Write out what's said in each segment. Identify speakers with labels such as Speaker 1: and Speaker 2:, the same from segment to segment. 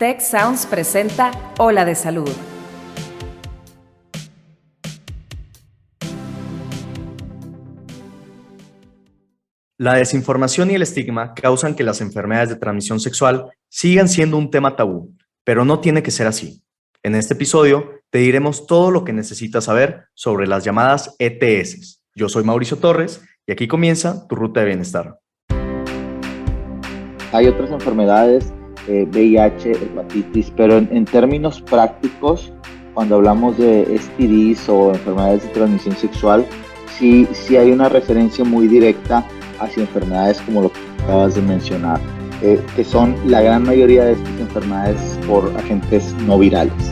Speaker 1: Tech Sounds presenta Ola de Salud.
Speaker 2: La desinformación y el estigma causan que las enfermedades de transmisión sexual sigan siendo un tema tabú, pero no tiene que ser así. En este episodio te diremos todo lo que necesitas saber sobre las llamadas ETS. Yo soy Mauricio Torres y aquí comienza tu ruta de bienestar.
Speaker 3: Hay otras enfermedades, VIH, hepatitis, pero en términos prácticos, cuando hablamos de STDs o enfermedades de transmisión sexual, sí hay una referencia muy directa hacia enfermedades como lo que acabas de mencionar, que son la gran mayoría de estas enfermedades por agentes no virales.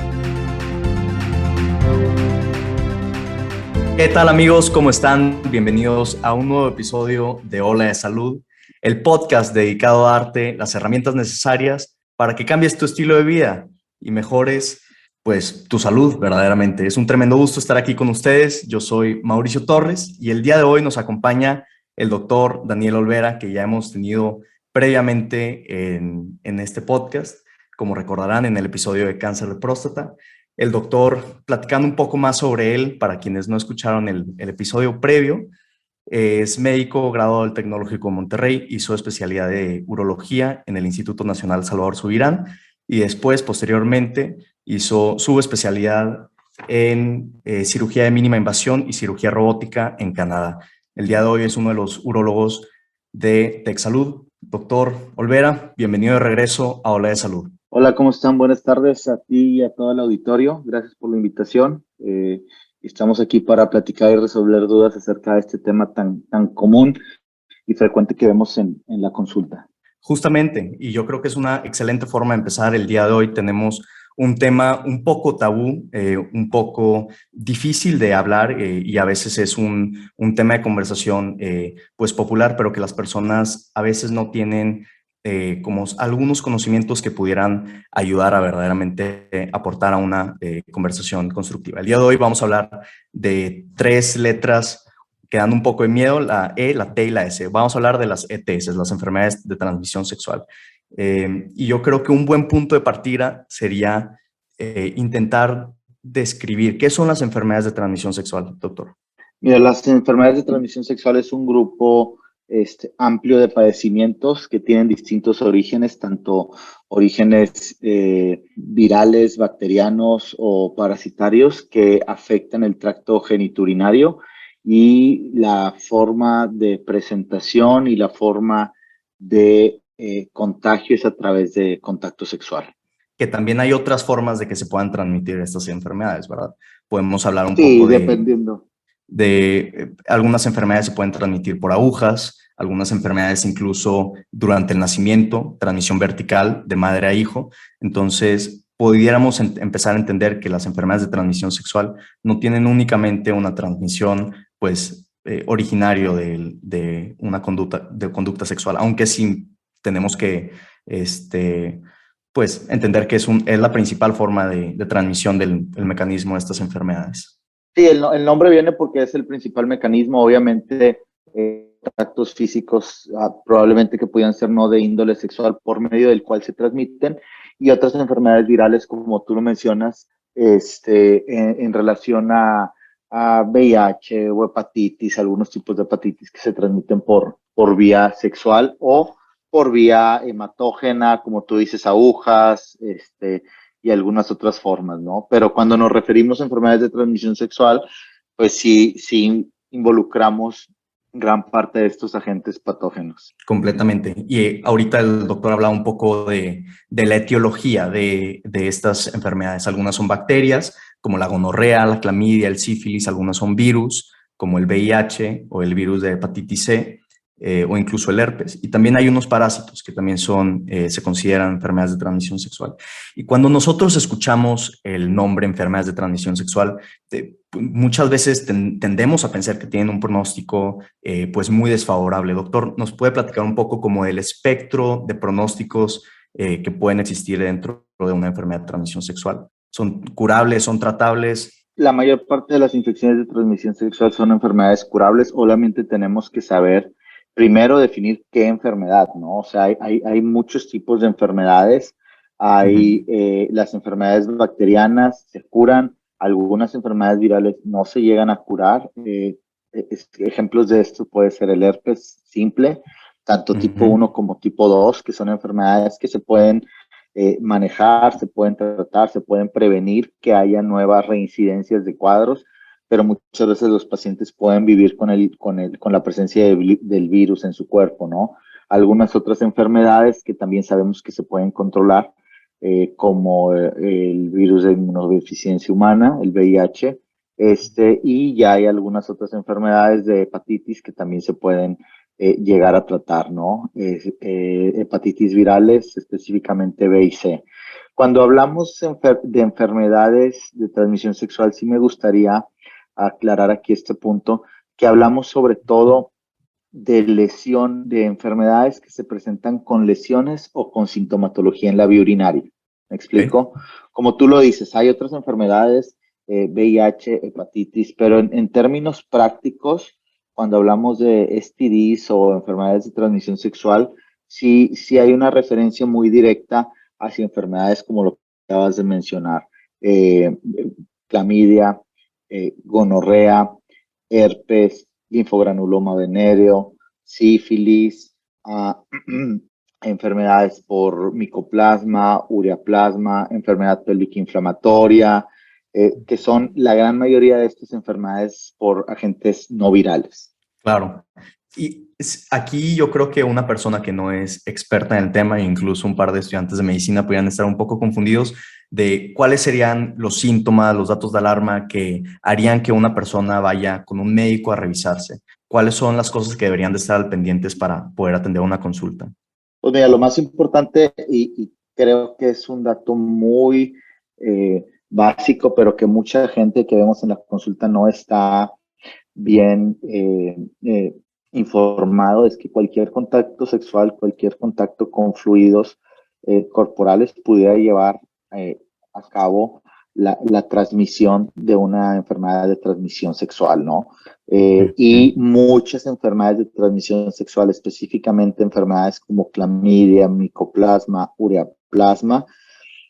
Speaker 2: ¿Qué tal amigos? ¿Cómo están? Bienvenidos a un nuevo episodio de Ola de Salud, el podcast dedicado a darte las herramientas necesarias para que cambies tu estilo de vida y mejores pues tu salud verdaderamente. Es un tremendo gusto estar aquí con ustedes. Yo soy Mauricio Torres y el día de hoy nos acompaña el doctor Daniel Olvera, que ya hemos tenido previamente en este podcast, como recordarán en el episodio de cáncer de próstata. El doctor, platicando un poco más sobre él, para quienes no escucharon el episodio previo, es médico graduado del Tecnológico de Monterrey, hizo especialidad de urología en el Instituto Nacional Salvador Subirán y después, posteriormente, hizo su especialidad en cirugía de mínima invasión y cirugía robótica en Canadá. El día de hoy es uno de los urólogos de TechSalud. Doctor Olvera, bienvenido de regreso a Ola de Salud.
Speaker 3: Hola, ¿cómo están? Buenas tardes a ti y a todo el auditorio. Gracias por la invitación. Estamos aquí para platicar y resolver dudas acerca de este tema tan común y frecuente que vemos en la consulta.
Speaker 2: Justamente, y yo creo que es una excelente forma de empezar el día de hoy. Tenemos un tema un poco tabú, un poco difícil de hablar y a veces es un tema de conversación pues popular, pero que las personas a veces no tienen como algunos conocimientos que pudieran ayudar a verdaderamente aportar a una conversación constructiva. El día de hoy vamos a hablar de 3 letras que dan un poco de miedo, la E, la T y la S. Vamos a hablar de las ETS, las enfermedades de transmisión sexual. Y yo creo que un buen punto de partida sería intentar describir qué son las enfermedades de transmisión sexual, doctor.
Speaker 3: Mira, las enfermedades de transmisión sexual es un grupo amplio de padecimientos que tienen distintos orígenes, tanto orígenes virales, bacterianos o parasitarios que afectan el tracto genitourinario y la forma de presentación y la forma de contagio es a través de contacto sexual.
Speaker 2: Que también hay otras formas de que se puedan transmitir estas enfermedades, ¿verdad? Podemos hablar un
Speaker 3: Sí,
Speaker 2: poco
Speaker 3: dependiendo.
Speaker 2: Algunas enfermedades se pueden transmitir por agujas, algunas enfermedades incluso durante el nacimiento, transmisión vertical de madre a hijo. Entonces, pudiéramos empezar a entender que las enfermedades de transmisión sexual no tienen únicamente una transmisión, pues, originario de una conducta sexual, aunque sí tenemos que, pues, entender que es la principal forma de transmisión del mecanismo de estas enfermedades.
Speaker 3: Sí, el nombre viene porque es el principal mecanismo, obviamente, contactos físicos probablemente que pudieran ser no de índole sexual por medio del cual se transmiten y otras enfermedades virales como tú lo mencionas, en relación a VIH o hepatitis, algunos tipos de hepatitis que se transmiten por vía sexual o por vía hematógena, como tú dices, agujas, y algunas otras formas, ¿no? Pero cuando nos referimos a enfermedades de transmisión sexual, pues sí involucramos gran parte de estos agentes patógenos.
Speaker 2: Completamente. Y ahorita el doctor hablaba un poco de la etiología de estas enfermedades. Algunas son bacterias, como la gonorrea, la clamidia, el sífilis. Algunas son virus, como el VIH o el virus de hepatitis C, o incluso el herpes. Y también hay unos parásitos que también se consideran enfermedades de transmisión sexual. Y cuando nosotros escuchamos el nombre enfermedades de transmisión sexual, muchas veces tendemos a pensar que tienen un pronóstico pues muy desfavorable. Doctor, ¿nos puede platicar un poco como del espectro de pronósticos que pueden existir dentro de una enfermedad de transmisión sexual? ¿Son curables, son tratables?
Speaker 3: La mayor parte de las infecciones de transmisión sexual son enfermedades curables. Obviamente tenemos que saber primero definir qué enfermedad, ¿no? O sea, hay muchos tipos de enfermedades. Hay las enfermedades bacterianas, se curan, algunas enfermedades virales no se llegan a curar. Ejemplos de esto puede ser el herpes simple, tanto tipo 1 como tipo 2, que son enfermedades que se pueden manejar, se pueden tratar, se pueden prevenir que haya nuevas reincidencias de cuadros, pero muchas veces los pacientes pueden vivir con la presencia del virus en su cuerpo, ¿no? Algunas otras enfermedades que también sabemos que se pueden controlar, como el virus de inmunodeficiencia humana, el VIH, y ya hay algunas otras enfermedades de hepatitis que también se pueden llegar a tratar, ¿no? Hepatitis virales, específicamente B y C. Cuando hablamos de enfermedades de transmisión sexual, sí me gustaría aclarar aquí este punto, que hablamos sobre todo de de enfermedades que se presentan con lesiones o con sintomatología en la vía urinaria. ¿Me explico? Como tú lo dices, hay otras enfermedades, VIH, hepatitis, pero en términos prácticos, cuando hablamos de STDs o enfermedades de transmisión sexual, sí hay una referencia muy directa hacia enfermedades como lo que acabas de mencionar, clamidia, gonorrea, herpes, linfogranuloma venéreo, sífilis, enfermedades por micoplasma, ureaplasma, enfermedad pélvica inflamatoria, que son la gran mayoría de estas enfermedades por agentes no virales.
Speaker 2: Claro. Y aquí yo creo que una persona que no es experta en el tema, e incluso un par de estudiantes de medicina, podrían estar un poco confundidos de cuáles serían los síntomas, los datos de alarma que harían que una persona vaya con un médico a revisarse. ¿Cuáles son las cosas que deberían de estar al pendientes para poder atender una consulta?
Speaker 3: Pues mira, lo más importante, y creo que es un dato muy básico, pero que mucha gente que vemos en la consulta no está bien informado, es que cualquier contacto sexual, cualquier contacto con fluidos corporales pudiera llevar a cabo la transmisión de una enfermedad de transmisión sexual, ¿no? Y muchas enfermedades de transmisión sexual, específicamente enfermedades como clamidia, micoplasma, ureaplasma,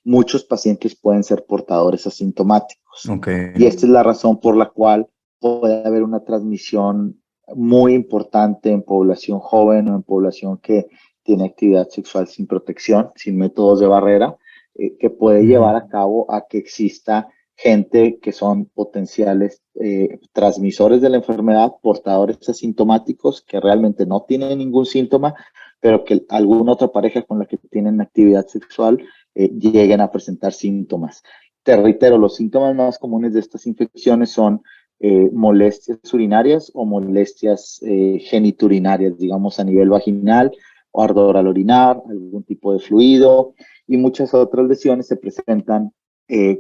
Speaker 3: muchos pacientes pueden ser portadores asintomáticos.
Speaker 2: Okay.
Speaker 3: Y esta es la razón por la cual puede haber una transmisión muy importante en población joven o en población que tiene actividad sexual sin protección, sin métodos de barrera, que puede llevar a cabo a que exista gente que son potenciales transmisores de la enfermedad, portadores asintomáticos que realmente no tienen ningún síntoma, pero que alguna otra pareja con la que tienen actividad sexual lleguen a presentar síntomas. Te reitero, los síntomas más comunes de estas infecciones son molestias urinarias o molestias geniturinarias, digamos a nivel vaginal, o ardor al orinar, algún tipo de fluido, y muchas otras lesiones se presentan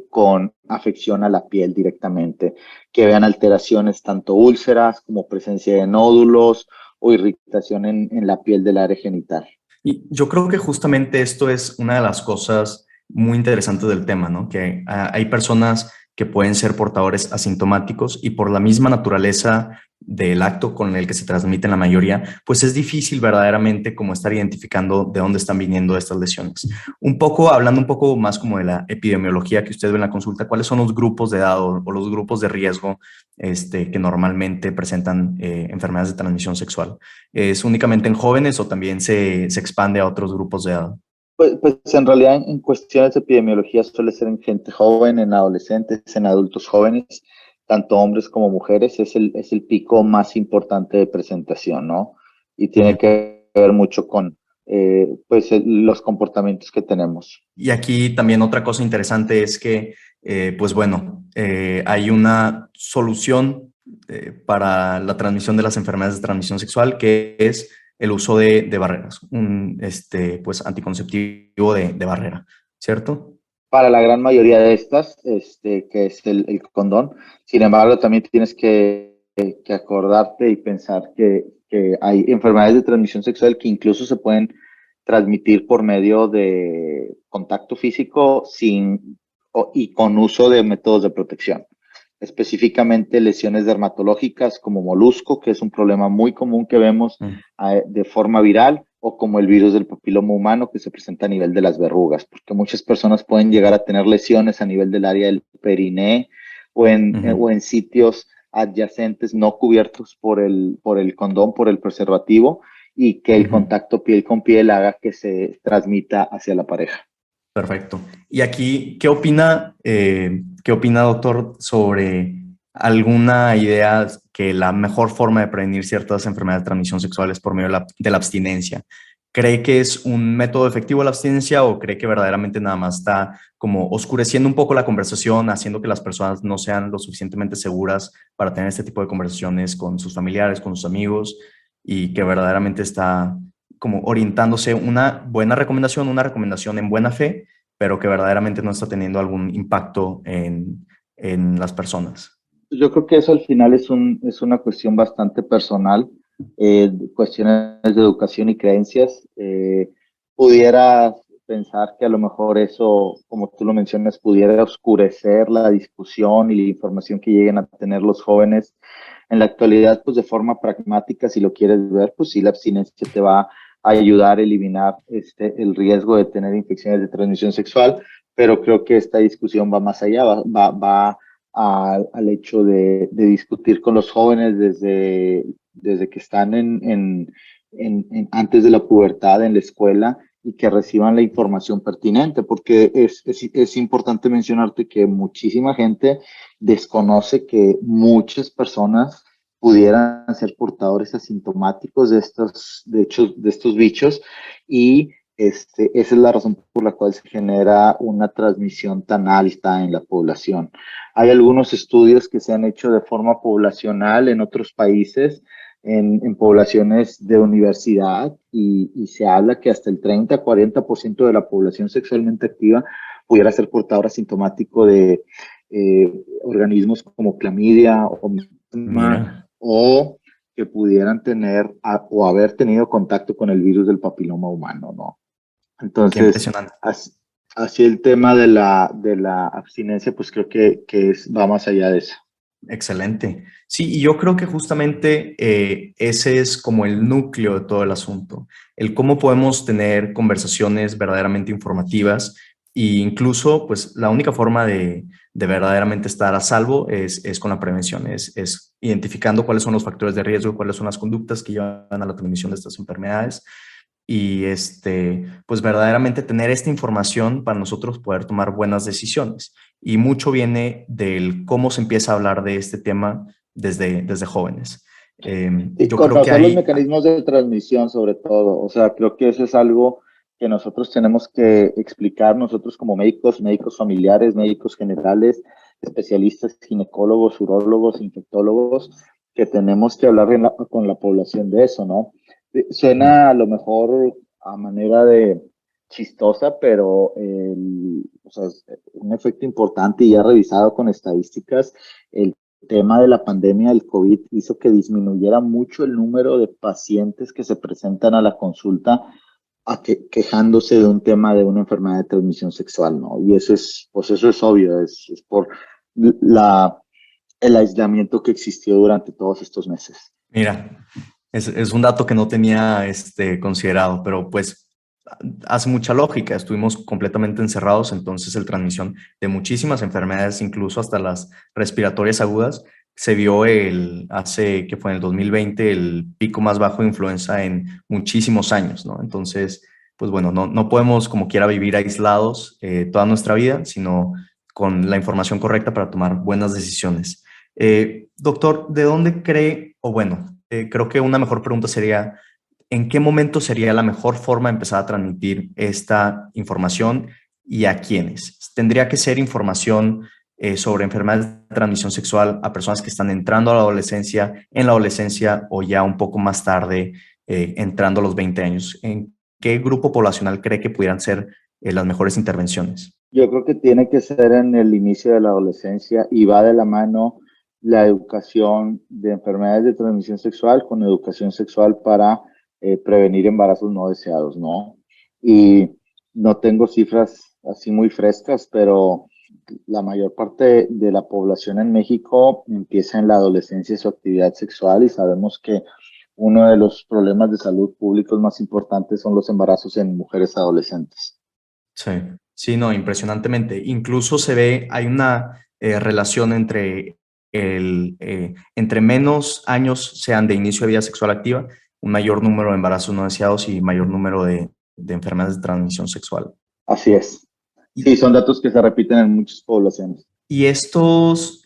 Speaker 3: con afección a la piel directamente, que vean alteraciones tanto úlceras como presencia de nódulos o irritación en la piel del área genital.
Speaker 2: Y yo creo que justamente esto es una de las cosas muy interesantes del tema, ¿no? Que hay personas que pueden ser portadores asintomáticos y por la misma naturaleza del acto con el que se transmiten la mayoría, pues es difícil verdaderamente como estar identificando de dónde están viniendo estas lesiones. Un poco, hablando un poco más como de la epidemiología que usted ve en la consulta, ¿cuáles son los grupos de edad o los grupos de riesgo que normalmente presentan enfermedades de transmisión sexual? ¿Es únicamente en jóvenes o también se expande a otros grupos de edad?
Speaker 3: Pues en realidad en cuestiones de epidemiología suele ser en gente joven, en adolescentes, en adultos jóvenes, tanto hombres como mujeres, es el pico más importante de presentación, ¿no? Y tiene que ver mucho con los comportamientos que tenemos.
Speaker 2: Y aquí también otra cosa interesante es que, pues bueno, hay una solución para la transmisión de las enfermedades de transmisión sexual, que es el uso de barreras, un pues anticonceptivo de barrera, ¿cierto?
Speaker 3: Para la gran mayoría de estas, que es el condón. Sin embargo, también tienes que acordarte y pensar que hay enfermedades de transmisión sexual que incluso se pueden transmitir por medio de contacto físico y con uso de métodos de protección. Específicamente lesiones dermatológicas como molusco, que es un problema muy común que vemos de forma viral, o como el virus del papiloma humano que se presenta a nivel de las verrugas, porque muchas personas pueden llegar a tener lesiones a nivel del área del periné
Speaker 2: Ujú,
Speaker 3: o en sitios adyacentes no cubiertos por el condón, por el preservativo, y que el
Speaker 2: ujú.
Speaker 3: contacto piel con piel haga que se transmita hacia la pareja.
Speaker 2: Perfecto. Y aquí, qué opina, doctor, sobre alguna idea que la mejor forma de prevenir ciertas enfermedades de transmisión sexual es por medio de la abstinencia? ¿Cree que es un método efectivo la abstinencia o cree que verdaderamente nada más está como oscureciendo un poco la conversación, haciendo que las personas no sean lo suficientemente seguras para tener este tipo de conversaciones con sus familiares, con sus amigos y que verdaderamente está como orientándose una recomendación en buena fe, pero que verdaderamente no está teniendo algún impacto en las personas?
Speaker 3: Yo creo que eso al final es una cuestión bastante personal, cuestiones de educación y creencias. Pudiera pensar que a lo mejor eso, como tú lo mencionas, pudiera oscurecer la discusión y la información que lleguen a tener los jóvenes. En la actualidad, pues de forma pragmática, si lo quieres ver, pues sí, la abstinencia te va a ayudar a eliminar el riesgo de tener infecciones de transmisión sexual, pero creo que esta discusión va más allá, va al hecho de discutir con los jóvenes desde que están antes de la pubertad en la escuela y que reciban la información pertinente, porque es importante mencionarte que muchísima gente desconoce que muchas personas pudieran ser portadores asintomáticos de estos bichos y esa es la razón por la cual se genera una transmisión tan alta en la población. Hay algunos estudios que se han hecho de forma poblacional en otros países, en poblaciones de universidad, y se habla que hasta el 30-40% de la población sexualmente activa pudiera ser portador asintomático de organismos como clamidia o
Speaker 2: Mira,
Speaker 3: o que pudieran tener o haber tenido contacto con el virus del papiloma humano, ¿no?
Speaker 2: qué
Speaker 3: Entonces,
Speaker 2: impresionante.
Speaker 3: así, así el tema de la abstinencia, pues creo que va más allá de eso.
Speaker 2: Excelente. Sí, y yo creo que justamente ese es como el núcleo de todo el asunto, el cómo podemos tener conversaciones verdaderamente informativas e incluso, pues la única forma de verdaderamente estar a salvo es con la prevención, es identificando cuáles son los factores de riesgo, cuáles son las conductas que llevan a la transmisión de estas enfermedades y pues verdaderamente tener esta información para nosotros poder tomar buenas decisiones. Y mucho viene del cómo se empieza a hablar de este tema desde jóvenes.
Speaker 3: Y
Speaker 2: Yo creo que
Speaker 3: conocer los
Speaker 2: hay,
Speaker 3: mecanismos de transmisión sobre todo, o sea, creo que eso es algo que nosotros tenemos que explicar nosotros como médicos, médicos familiares, médicos generales, especialistas, ginecólogos, urólogos, infectólogos, que tenemos que hablar con la población de eso, ¿no? Suena a lo mejor a manera de chistosa, pero o sea, es un efecto importante y ya revisado con estadísticas, el tema de la pandemia del COVID hizo que disminuyera mucho el número de pacientes que se presentan a la consulta quejándose de un tema de una enfermedad de transmisión sexual, ¿no? Y eso pues eso es obvio, es por la, el aislamiento que existió durante todos estos meses.
Speaker 2: mira, es un dato que no tenía considerado, pero pues hace mucha lógica. Estuvimos completamente encerrados, entonces el transmisión de muchísimas enfermedades, incluso hasta las respiratorias agudas, se vio que fue en el 2020, el pico más bajo de influenza en muchísimos años, ¿no? Entonces, pues bueno, no podemos como quiera vivir aislados toda nuestra vida, sino con la información correcta para tomar buenas decisiones. Doctor, ¿de dónde cree, o bueno, creo que una mejor pregunta sería, ¿en qué momento sería la mejor forma de empezar a transmitir esta información y a quiénes? ¿Tendría que ser información sobre enfermedades de transmisión sexual a personas que están entrando a la adolescencia, en la adolescencia o ya un poco más tarde, entrando a los 20 años? ¿En qué grupo poblacional cree que pudieran ser las mejores intervenciones?
Speaker 3: Yo creo que tiene que ser en el inicio de la adolescencia y va de la mano la educación de enfermedades de transmisión sexual con educación sexual para prevenir embarazos no deseados, ¿no? Y no tengo cifras así muy frescas, pero la mayor parte de la población en México empieza en la adolescencia su actividad sexual y sabemos que uno de los problemas de salud públicos más importantes son los embarazos en mujeres adolescentes.
Speaker 2: Sí, sí, no, impresionantemente. Incluso se ve, hay una relación entre menos años sean de inicio de vida sexual activa, un mayor número de embarazos no deseados y mayor número de enfermedades de transmisión sexual.
Speaker 3: Así es. Sí, son datos que se repiten en muchas poblaciones.
Speaker 2: Y estos,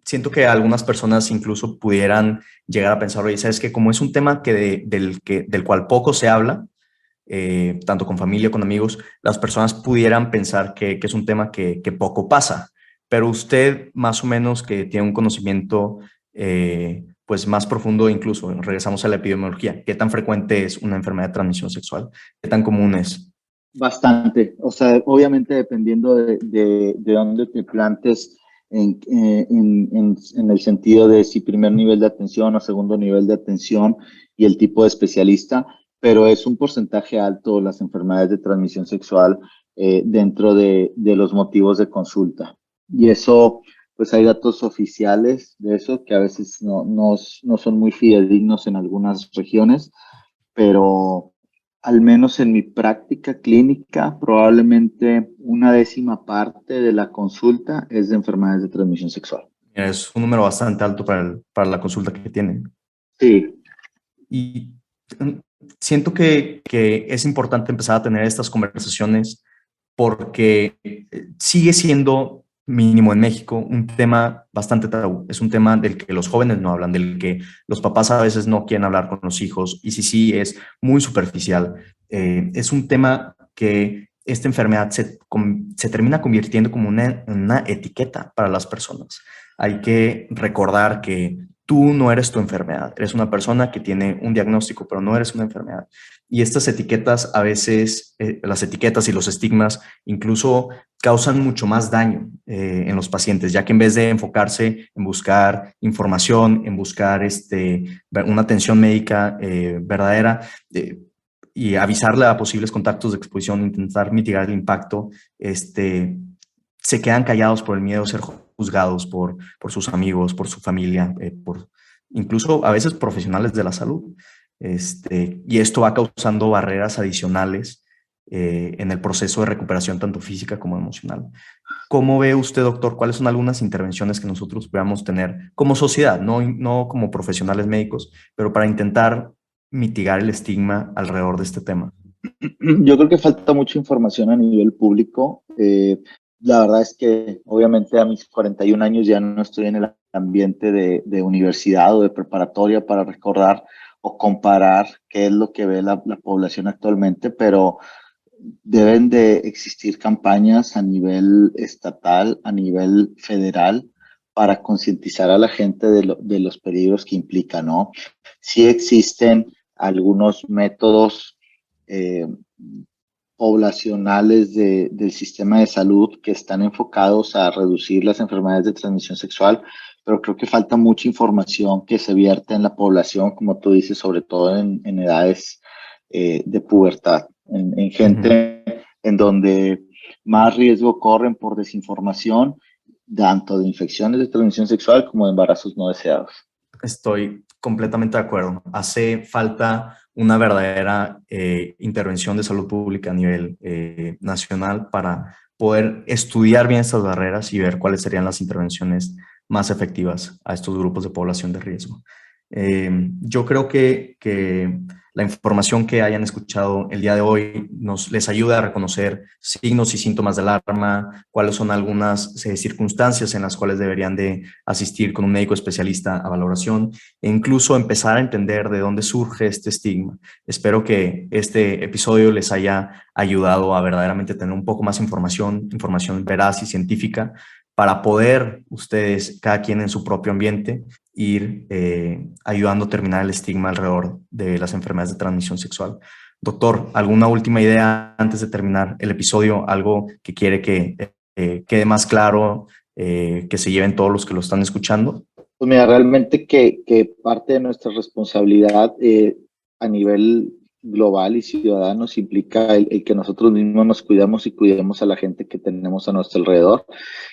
Speaker 2: siento que algunas personas incluso pudieran llegar a pensar, oye, ¿sabes qué? Como es un tema del cual poco se habla, tanto con familia, con amigos, las personas pudieran pensar que es un tema que poco pasa. Pero usted, más o menos, que tiene un conocimiento pues más profundo, incluso, regresamos a la epidemiología, ¿qué tan frecuente es una enfermedad de transmisión sexual? ¿Qué tan común es?
Speaker 3: Bastante, o sea, obviamente dependiendo de dónde te plantes en el sentido de si primer nivel de atención o segundo nivel de atención y el tipo de especialista, pero es un porcentaje alto las enfermedades de transmisión sexual dentro de los motivos de consulta. Y eso, pues hay datos oficiales de eso que a veces no son muy fidedignos en algunas regiones, pero al menos en mi práctica clínica, probablemente una décima parte de la consulta es de enfermedades de transmisión sexual.
Speaker 2: Es un número bastante alto para la consulta que tienen.
Speaker 3: Sí.
Speaker 2: Y siento que es importante empezar a tener estas conversaciones porque sigue siendo, mínimo en México, un tema bastante tabú. Es un tema del que los jóvenes no hablan, del que los papás a veces no quieren hablar con los hijos, y sí, es muy superficial. Es un tema que esta enfermedad se termina convirtiendo como una etiqueta para las personas. Hay que recordar que tú no eres tu enfermedad, eres una persona que tiene un diagnóstico, pero no eres una enfermedad. Y estas etiquetas, a veces, las etiquetas y los estigmas incluso causan mucho más daño en los pacientes, ya que en vez de enfocarse en buscar información, en buscar una atención médica verdadera, y avisarle a posibles contactos de exposición, intentar mitigar el impacto, se quedan callados por el miedo a ser juzgados por sus amigos, por su familia, por incluso a veces profesionales de la salud. Y esto va causando barreras adicionales en el proceso de recuperación tanto física como emocional. ¿Cómo ve usted, doctor? ¿Cuáles son algunas intervenciones que nosotros podamos tener como sociedad, no como profesionales médicos, pero para intentar mitigar el estigma alrededor de este tema?
Speaker 3: Yo creo que falta mucha información a nivel público. La verdad es que obviamente a mis 41 años ya no estoy en el ambiente de universidad o de preparatoria para recordar o comparar qué es lo que ve la población actualmente, pero deben de existir campañas a nivel estatal, a nivel federal, para concientizar a la gente de los peligros que implica, ¿no? Sí existen algunos métodos eh, poblacionales del sistema de salud que están enfocados a reducir las enfermedades de transmisión sexual, pero creo que falta mucha información que se vierte en la población, como tú dices, sobre todo en edades de pubertad, en gente en donde más riesgo corren por desinformación, tanto de infecciones de transmisión sexual como de embarazos no deseados.
Speaker 2: Estoy completamente de acuerdo. Hace falta una verdadera intervención de salud pública a nivel nacional para poder estudiar bien estas barreras y ver cuáles serían las intervenciones más efectivas a estos grupos de población de riesgo. Yo creo que la información que hayan escuchado el día de hoy les ayuda a reconocer signos y síntomas de alarma, cuáles son algunas circunstancias en las cuales deberían de asistir con un médico especialista a valoración e incluso empezar a entender de dónde surge este estigma. Espero que este episodio les haya ayudado a verdaderamente tener un poco más información veraz y científica para poder ustedes, cada quien en su propio ambiente, ir ayudando a terminar el estigma alrededor de las enfermedades de transmisión sexual. Doctor, ¿alguna última idea antes de terminar el episodio? ¿Algo que quiere que quede más claro, que se lleven todos los que lo están escuchando?
Speaker 3: Pues mira, realmente que parte de nuestra responsabilidad a nivel global y ciudadanos implica el que nosotros mismos nos cuidamos y cuidemos a la gente que tenemos a nuestro alrededor.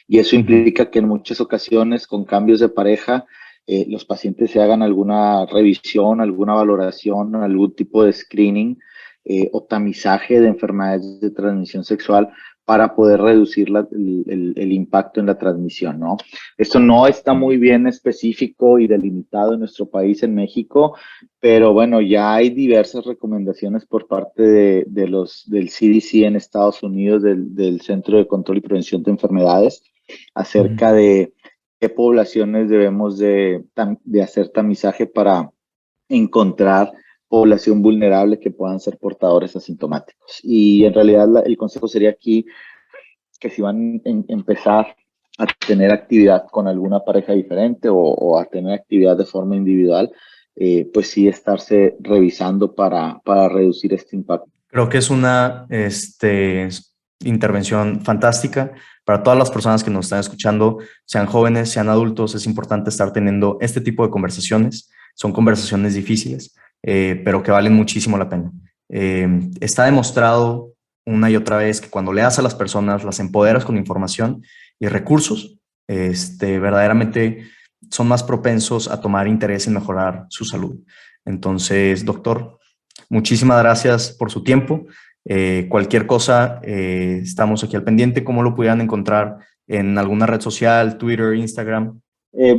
Speaker 3: Y eso implica que en muchas ocasiones con cambios de pareja los pacientes se hagan alguna revisión, alguna valoración, algún tipo de screening o tamizaje de enfermedades de transmisión sexual para poder reducir el impacto en la transmisión, ¿no? Esto no está muy bien específico y delimitado en nuestro país, en México, pero bueno, ya hay diversas recomendaciones por parte del CDC en Estados Unidos, del Centro de Control y Prevención de Enfermedades, acerca de qué poblaciones debemos de hacer tamizaje para encontrar población vulnerable que puedan ser portadores asintomáticos. Y en realidad el consejo sería aquí que si van a empezar a tener actividad con alguna pareja diferente o a tener actividad de forma individual, pues sí estarse revisando para reducir este impacto.
Speaker 2: Creo que es una intervención fantástica para todas las personas que nos están escuchando, sean jóvenes, sean adultos. Es importante estar teniendo este tipo de conversaciones. Son conversaciones difíciles, pero que valen muchísimo la pena. Está demostrado una y otra vez que cuando le das a las personas, las empoderas con información y recursos, verdaderamente son más propensos a tomar interés en mejorar su salud. Entonces, doctor, muchísimas gracias por su tiempo. Cualquier cosa, estamos aquí al pendiente. ¿Cómo lo pudieran encontrar en alguna red social, Twitter, Instagram?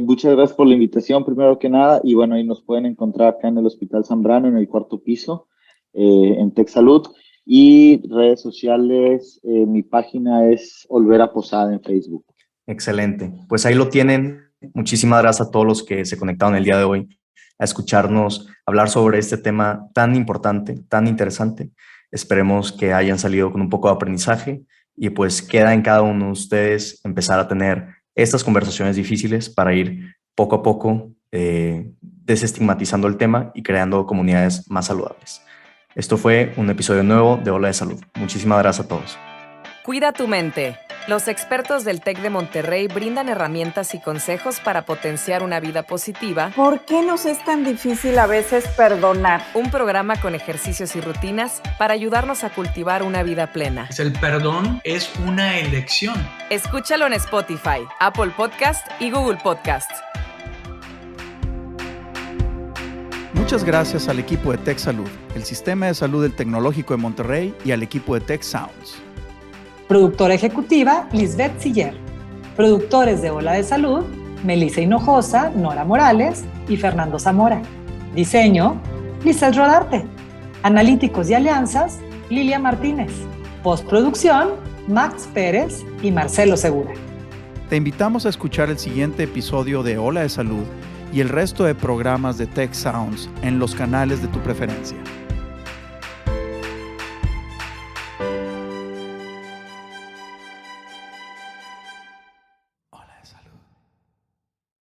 Speaker 3: Muchas gracias por la invitación, primero que nada. Y bueno, ahí nos pueden encontrar acá en el Hospital Zambrano, en el 4º piso, en TechSalud. Y redes sociales, mi página es Olvera Posada en Facebook.
Speaker 2: Excelente. Pues ahí lo tienen. Muchísimas gracias a todos los que se conectaron el día de hoy a escucharnos hablar sobre este tema tan importante, tan interesante. Esperemos que hayan salido con un poco de aprendizaje y pues queda en cada uno de ustedes empezar a tener estas conversaciones difíciles para ir poco a poco desestigmatizando el tema y creando comunidades más saludables. Esto fue un episodio nuevo de Ola de Salud. Muchísimas gracias a todos.
Speaker 1: Cuida tu mente. Los expertos del TEC de Monterrey brindan herramientas y consejos para potenciar una vida positiva.
Speaker 4: ¿Por qué nos es tan difícil a veces perdonar?
Speaker 1: Un programa con ejercicios y rutinas para ayudarnos a cultivar una vida plena.
Speaker 5: El perdón es una elección.
Speaker 1: Escúchalo en Spotify, Apple Podcast y Google Podcast.
Speaker 6: Muchas gracias al equipo de TechSalud, el Sistema de Salud del Tecnológico de Monterrey y al equipo de TechSounds.
Speaker 7: Productora ejecutiva, Lisbeth Siller. Productores de Ola de Salud, Melissa Hinojosa, Nora Morales y Fernando Zamora. Diseño, Lizeth Rodarte. Analíticos y alianzas, Lilia Martínez. Postproducción, Max Pérez y Marcelo Segura.
Speaker 6: Te invitamos a escuchar el siguiente episodio de Ola de Salud y el resto de programas de TechSounds en los canales de tu preferencia.